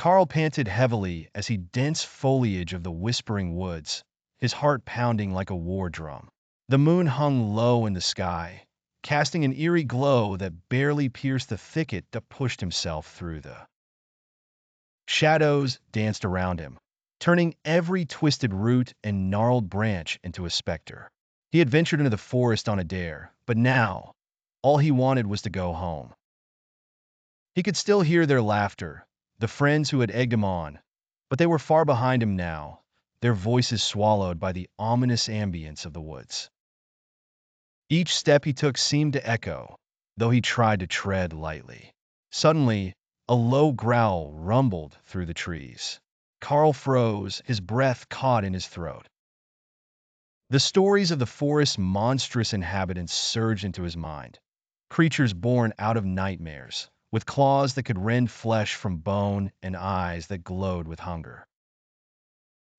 Carl panted heavily as he dense foliage of the whispering woods, his heart pounding like a war drum. The moon hung low in the sky, casting an eerie glow that barely pierced the thicket that pushed himself through the shadows danced around him, turning every twisted root and gnarled branch into a specter. He had ventured into the forest on a dare, but now, all he wanted was to go home. He could still hear their laughter, the friends who had egged him on, but they were far behind him now, their voices swallowed by the ominous ambience of the woods. Each step he took seemed to echo, though he tried to tread lightly. Suddenly, a low growl rumbled through the trees. Carl froze, his breath caught in his throat. The stories of the forest's monstrous inhabitants surged into his mind. Creatures born out of nightmares, with claws that could rend flesh from bone and eyes that glowed with hunger.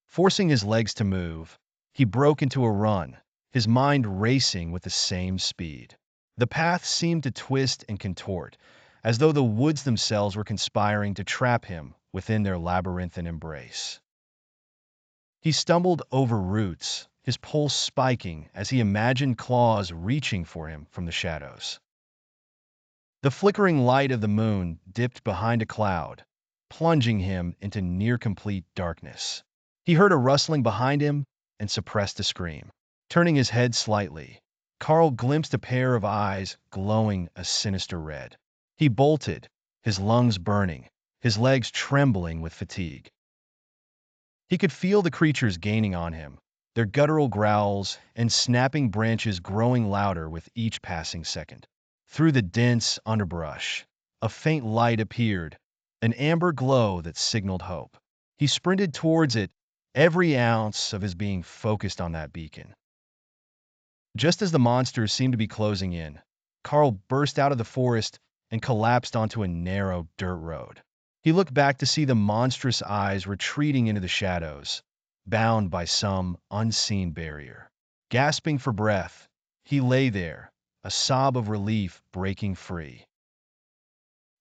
Forcing his legs to move, he broke into a run, his mind racing with the same speed. The path seemed to twist and contort, as though the woods themselves were conspiring to trap him within their labyrinthine embrace. He stumbled over roots, his pulse spiking as he imagined claws reaching for him from the shadows. The flickering light of the moon dipped behind a cloud, plunging him into near-complete darkness. He heard a rustling behind him and suppressed a scream. Turning his head slightly, Carl glimpsed a pair of eyes glowing a sinister red. He bolted, his lungs burning, his legs trembling with fatigue. He could feel the creatures gaining on him, their guttural growls and snapping branches growing louder with each passing second. Through the dense underbrush, a faint light appeared, an amber glow that signaled hope. He sprinted towards it, every ounce of his being focused on that beacon. Just as the monsters seemed to be closing in, Carl burst out of the forest and collapsed onto a narrow dirt road. He looked back to see the monstrous eyes retreating into the shadows, bound by some unseen barrier. Gasping for breath, he lay there, a sob of relief breaking free.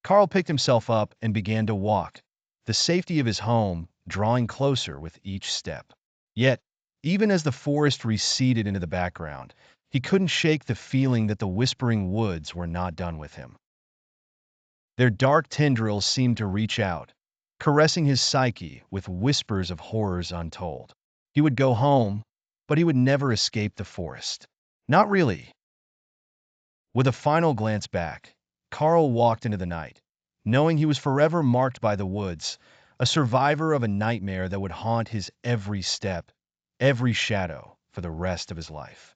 Carl picked himself up and began to walk, the safety of his home drawing closer with each step. Yet, even as the forest receded into the background, he couldn't shake the feeling that the whispering woods were not done with him. Their dark tendrils seemed to reach out, caressing his psyche with whispers of horrors untold. He would go home, but he would never escape the forest. Not really. With a final glance back, Carl walked into the night, knowing he was forever marked by the woods, a survivor of a nightmare that would haunt his every step, every shadow, for the rest of his life.